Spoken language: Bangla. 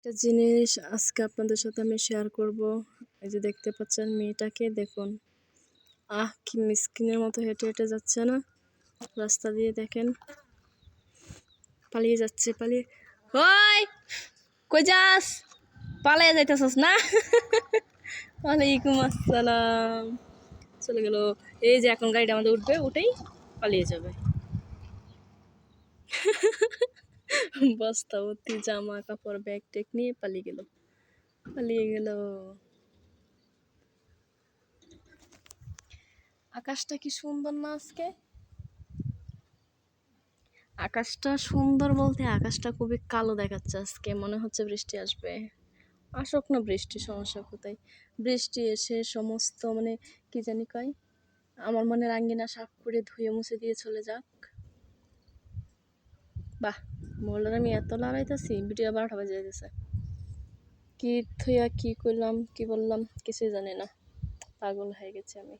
একটা জিনিস আজকে আপনাদের সাথে আমি শেয়ার করব। এই যে দেখতে পাচ্ছেন মেয়েটাকে দেখুন, কি মিসকিনের মতো হেঁটে হেঁটে যাচ্ছে না রাস্তা দিয়ে, দেখেন পালিয়ে যাচ্ছে, পালিয়ে। ওই কই যাস? পালিয়ে যাইতেছস না? ওয়ালাইকুম আসসালাম। চলে গেল। এই যে এখন গাড়িটা আমাদের উঠবে, উঠেই পালিয়ে যাবে। বস্তা ভর্তি জামা কাপড় ব্যাগ টেক নিয়ে পালিয়ে গেল। আকাশটা কি সুন্দর না আজকে? আকাশটা সুন্দর বলতে আকাশটা খুবই কালো দেখাচ্ছে আজকে, মনে হচ্ছে বৃষ্টি আসবে। আসুক না বৃষ্টি, সমস্যা কোথায়? বৃষ্টি এসে সমস্ত কি জানি কয়, আমার মনের আঙ্গিনা সাফ করে ধুয়ে মুছে দিয়ে চলে যাক। বাহ, মোল্লার আমি এত লড়াইতেছি, ভিডিও 12টা বাজে যাইতেছে। কি থুইয়া কি করলাম কি বললাম কিছুই জানি না, পাগল হয়ে গেছি আমি।